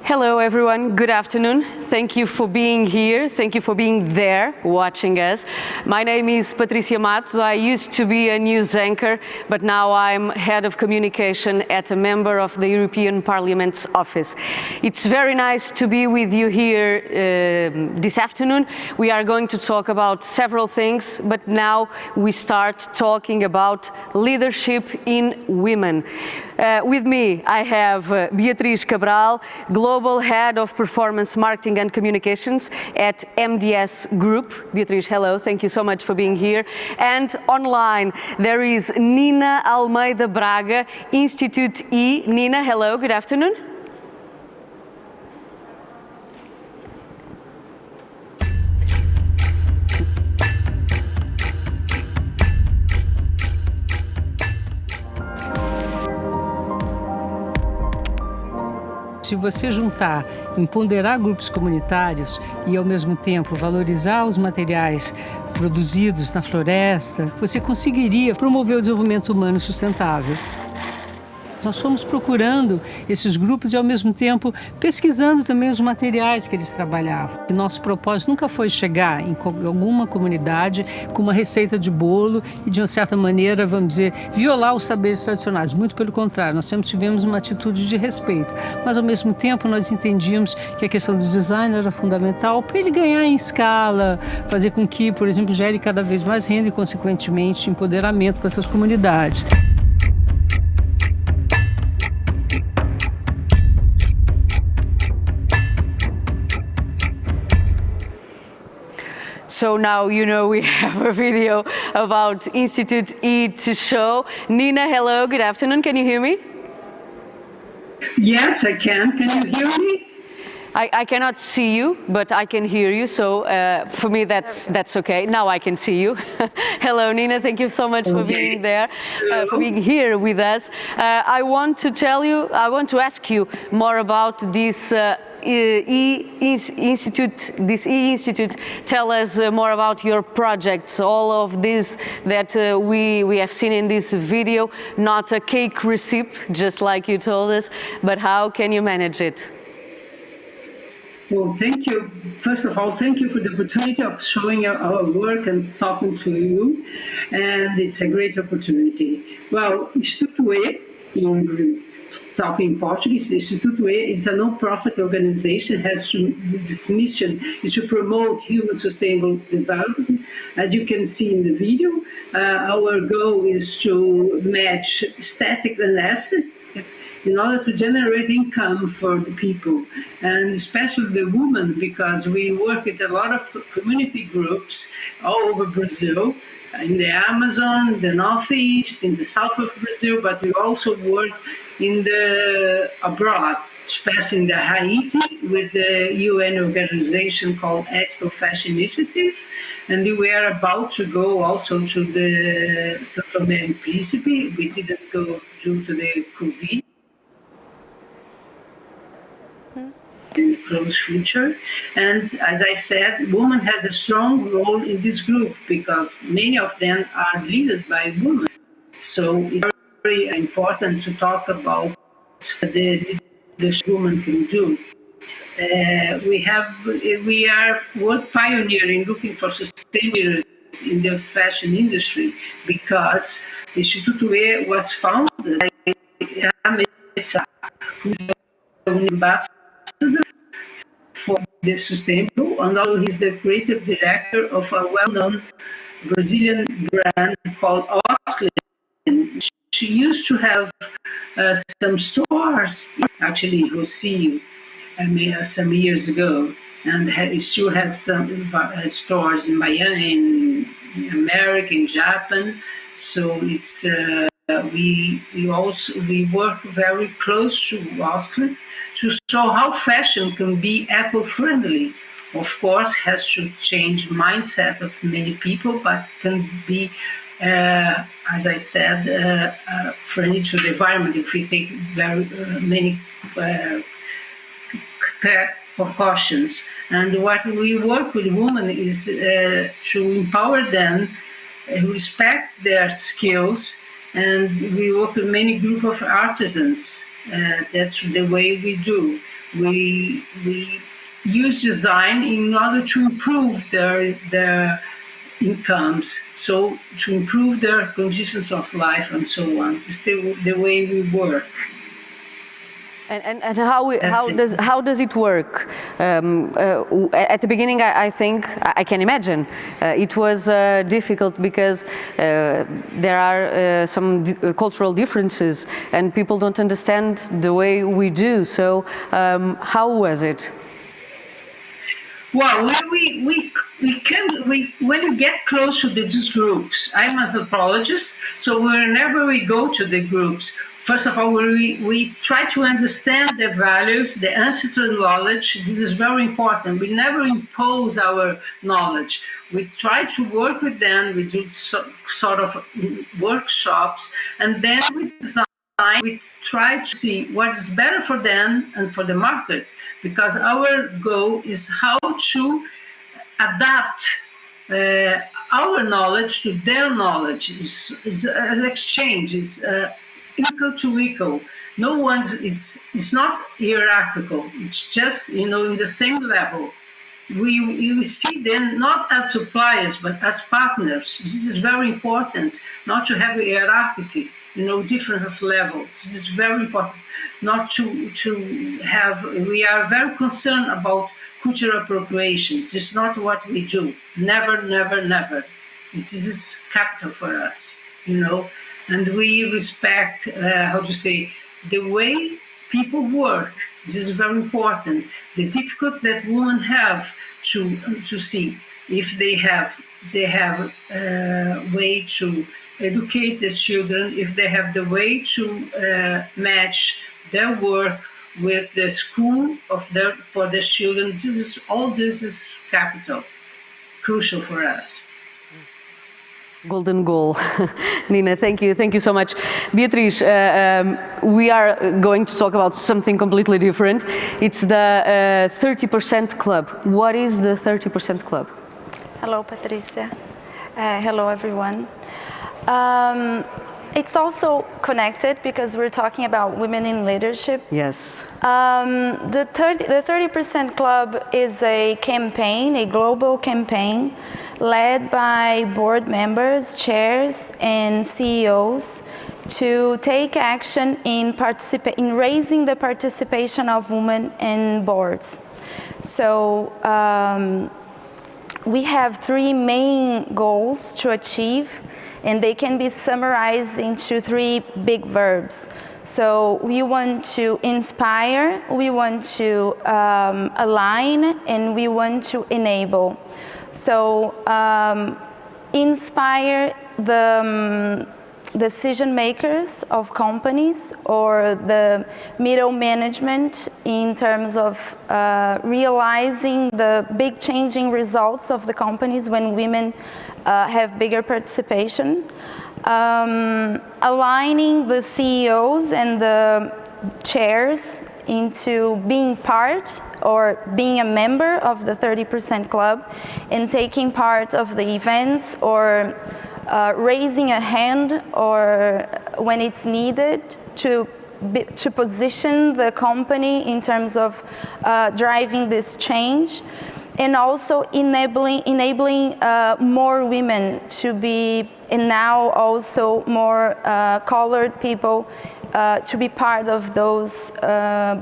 Hello everyone, good afternoon. Thank you for being here. Thank you for being there watching us. My name is Patrícia Matos. I used to be a news anchor, but now I'm head of communication at a member of the European Parliament's office. It's very nice to be with you here this afternoon. We are going to talk about several things, but now we start talking about leadership in women. With me, I have Beatriz Cabral, Global Head of Performance Marketing and Communications at MDS Group. Beatriz, hello, thank you so much for being here. And online, there is Nina Almeida Braga, Instituto-e. Nina, hello, good afternoon. Se você juntar, empoderar grupos comunitários e, ao mesmo tempo, valorizar os materiais produzidos na floresta, você conseguiria promover o desenvolvimento humano sustentável. Nós fomos procurando esses grupos e, ao mesmo tempo, pesquisando também os materiais que eles trabalhavam. E nosso propósito nunca foi chegar em alguma comunidade com uma receita de bolo e, de uma certa maneira, vamos dizer, violar os saberes tradicionais. Muito pelo contrário, nós sempre tivemos uma atitude de respeito. Mas, ao mesmo tempo, nós entendíamos que a questão do design era fundamental para ele ganhar em escala, fazer com que, por exemplo, gere cada vez mais renda e, consequentemente, empoderamento para essas comunidades. So now you know we have a video about Instituto-e to show. Nina, hello, good afternoon. Can you hear me? Yes, I can. Can you hear me? I cannot see you, but I can hear you, so for me that's okay. Now I can see you. Hello, Nina, thank you so much for being there, for being here with us. I want to ask you more about this E-Institute. Tell us more about your projects, all of this that we have seen in this video, not a cake recipe, just like you told us, but how can you manage it? Well, thank you. First of all, thank you for the opportunity of showing our work and talking to you, and it's a great opportunity. Well, Instituto-e, talking in Portuguese, Instituto-e is a non-profit organization, its mission is to promote human sustainable development. As you can see in the video, our goal is to match static and elastic in order to generate income for the people, and especially the women, because we work with a lot of community groups all over Brazil, in the Amazon, the Northeast, in the south of Brazil, but we also work in the abroad, especially in the Haiti, with the UN organization called Ethical Fashion Initiative, and we are about to go also to the São Tomé and Príncipe. We didn't go due to the COVID. In the close future. And as I said, women has a strong role in this group because many of them are led by women. So it's very important to talk about the women can do. We are world pioneering looking for sustainability in the fashion industry because Instituto-e was founded by Almeida, who is an ambassador for the sustainable, and also he's the creative director of a well-known Brazilian brand called Osklin. She used to have some stores, actually in Rocio, some years ago, and still has some stores in Miami, in America, in Japan. So it's we work very close to Osklin to show how fashion can be eco-friendly. Of course, has to change mindset of many people, but can be, as I said, friendly to the environment if we take very many precautions. And what we work with women is to empower them, respect their skills, and we work with many group of artisans. That's the way we do. we use design in order to improve their incomes, so to improve their conditions of life and so on. It's the way we work. And how does it work? At the beginning, I think I can imagine it was difficult because there are some cultural differences and people don't understand the way we do. So how was it? Well, when you get close to these groups, I'm an anthropologist, so whenever we go to the groups, first of all, we try to understand their values, the ancestral knowledge. This is very important. We never impose our knowledge. We try to work with them. We do sort of workshops, and then we design. We try to see what is better for them and for the market, because our goal is how to adapt our knowledge to their knowledge. It's an exchange. It's equal to equal. No one's. It's not hierarchical. It's just in the same level. We see them not as suppliers but as partners. This is very important. Not to have a hierarchy. Different of level. This is very important. Not to have. We are very concerned about cultural appropriation. This is not what we do. Never, never, never. This is capital for us. And we respect, the way people work. This is very important. The difficulties that women have to see if they have a way to educate the children, if they have the way to match their work with the school for the children. This is capital, crucial for us. Golden goal. Nina, thank you so much. Beatriz, we are going to talk about something completely different. It's the 30% Club. What is the 30% Club? Hello, Patrícia. Hello, everyone. It's also connected because we're talking about women in leadership. Yes. The 30% Club is a campaign, a global campaign, led by board members, chairs, and CEOs to take action in raising the participation of women in boards. So we have three main goals to achieve, and they can be summarized into three big verbs. So we want to inspire, we want to align, and we want to enable. So inspire the decision makers of companies or the middle management in terms of realizing the big changing results of the companies when women have bigger participation. Aligning the CEOs and the chairs into being part or being a member of the 30% Club and taking part of the events or raising a hand or when it's needed to position the company in terms of driving this change, and also enabling more women to be, and now also more colored people to be part of those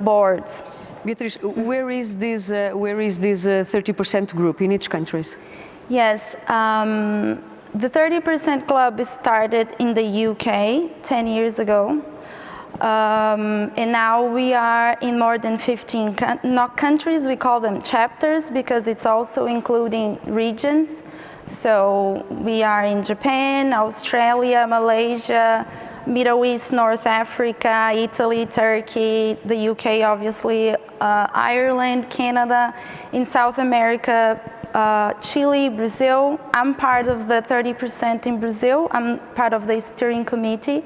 boards. Beatriz, where is this 30% group in each countries? Yes, the 30% Club started in the UK 10 years ago. And now we are in more than 15 not countries, we call them chapters because it's also including regions. So we are in Japan, Australia, Malaysia, Middle East, North Africa, Italy, Turkey, the UK obviously, Ireland, Canada, in South America, Chile, Brazil. I'm part of the 30% in Brazil. I'm part of the steering committee.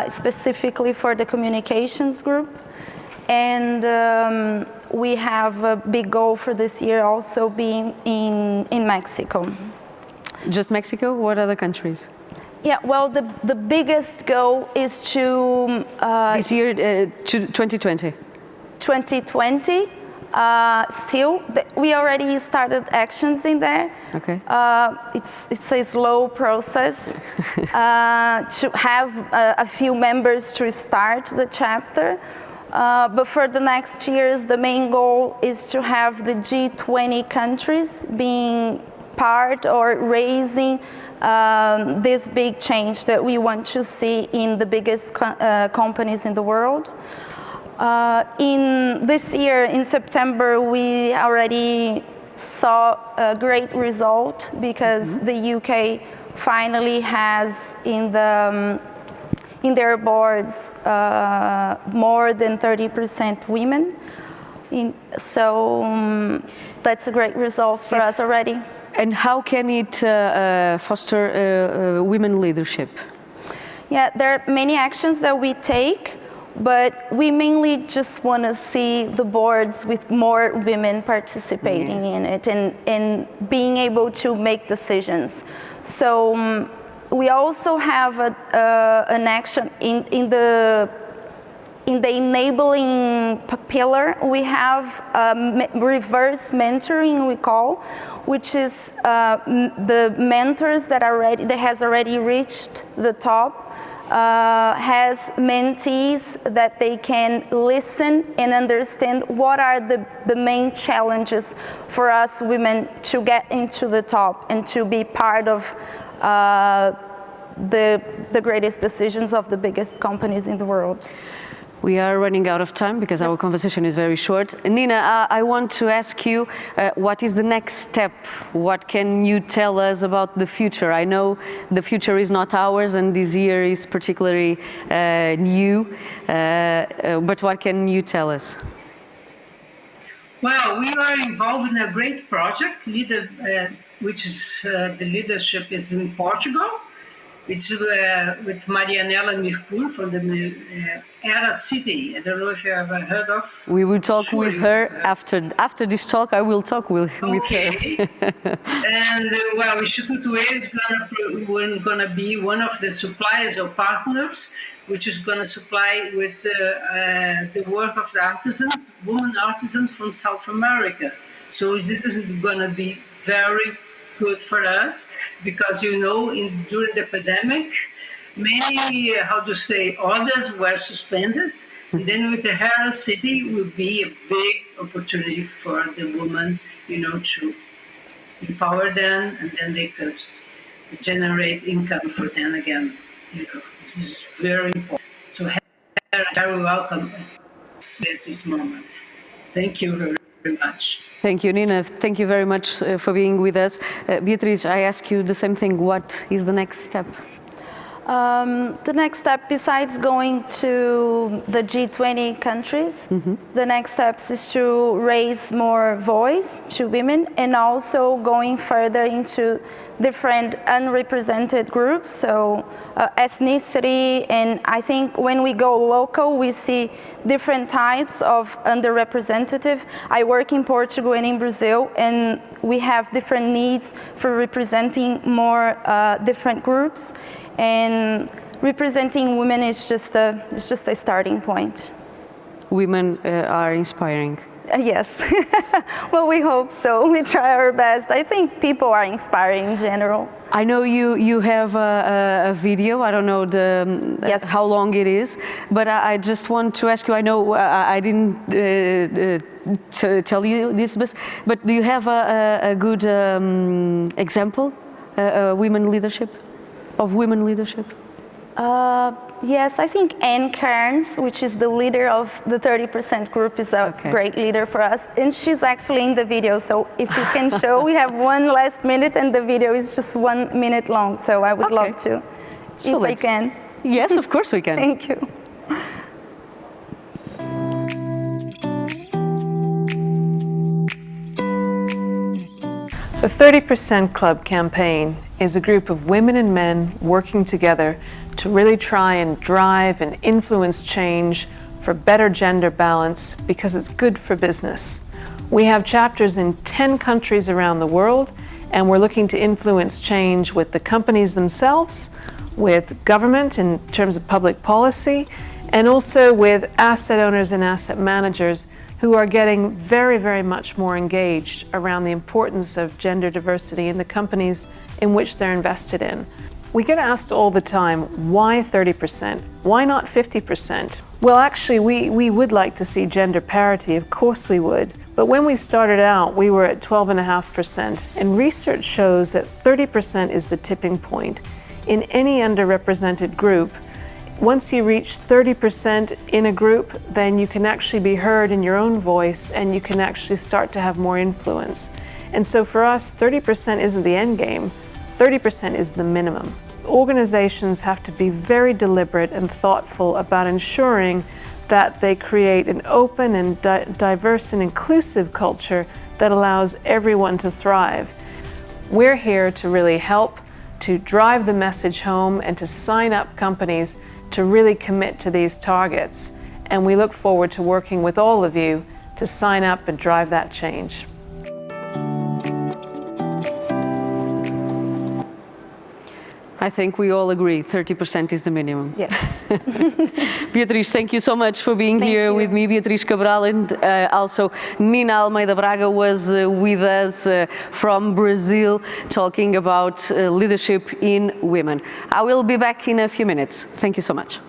Specifically for the communications group, and we have a big goal for this year also being in Mexico. Just Mexico? What other countries? Yeah, well, the biggest goal is to... this year, 2020? 2020. We already started actions in there. Okay. It's a slow process to have a few members to start the chapter. But for the next years, the main goal is to have the G20 countries being part or raising this big change that we want to see in the biggest companies in the world. In this year, in September, we already saw a great result because the UK finally has in their boards more than 30% women. So that's a great result for us already. And how can it foster women leadership? Yeah, there are many actions that we take, but we mainly just want to see the boards with more women participating in it and being able to make decisions. So we also have an action in the enabling pillar. We have reverse mentoring, we call, which is the mentors that has already reached the top. Has mentees that they can listen and understand what are the main challenges for us women to get into the top and to be part of the greatest decisions of the biggest companies in the world. We are running out of time because our conversation is very short. Nina, I want to ask you, what is the next step? What can you tell us about the future? I know the future is not ours and this year is particularly new, but what can you tell us? Well, we are involved in a great project, which is the leadership is in Portugal. It's with Marianela Mirkur from the Hera City. I don't know if you ever heard of. We will talk with her after this talk. I will talk with her. And well, Instituto-e is going to be one of the suppliers or partners, which is going to supply with the work of the artisans, women artisans from South America. So this is going to be very good for us because, you know, during the pandemic, many, orders were suspended. And then with the Hera City will be a big opportunity for the women, you know, to empower them, and then they could generate income for them again. You know, this is very important. So Hera is very welcome at this moment. Thank you very much. Thank you, Nina. Thank you very much for being with us. Beatriz, I ask you the same thing. What is the next step? The next step, besides going to the G20 countries, the next steps is to raise more voice to women and also going further into different unrepresented groups, so ethnicity, and I think when we go local, we see different types of underrepresented. I work in Portugal and in Brazil, and we have different needs for representing more different groups, and representing women is just a starting point. Women are inspiring. Yes. Well, we hope so. We try our best. I think people are inspiring in general. I know you have a video. I don't know how long it is, but I just want to ask you. I know I didn't tell you this, but do you have a good example of women leadership? Yes, I think Anne Cairns, which is the leader of the 30% group, is a great leader for us. And she's actually in the video, so if you can show, we have one last minute and the video is just 1 minute long, so I would love to, if I can. Yes, of course we can. Thank you. The 30% Club campaign is a group of women and men working together to really try and drive and influence change for better gender balance because it's good for business. We have chapters in 10 countries around the world, and we're looking to influence change with the companies themselves, with government in terms of public policy, and also with asset owners and asset managers who are getting very, very much more engaged around the importance of gender diversity in the companies in which they're invested in. We get asked all the time, why 30%? Why not 50%? Well, actually, we would like to see gender parity, of course we would. But when we started out, we were at 12.5%. And research shows that 30% is the tipping point. In any underrepresented group, once you reach 30% in a group, then you can actually be heard in your own voice and you can actually start to have more influence. And so for us, 30% isn't the end game, 30% is the minimum. Organizations have to be very deliberate and thoughtful about ensuring that they create an open and diverse and inclusive culture that allows everyone to thrive. We're here to really help to drive the message home and to sign up companies to really commit to these targets. And we look forward to working with all of you to sign up and drive that change. I think we all agree 30% is the minimum. Yes. Beatriz, thank you so much for being here with me. Beatriz Cabral, and also Nina Almeida Braga was with us from Brazil talking about leadership in women. I will be back in a few minutes. Thank you so much.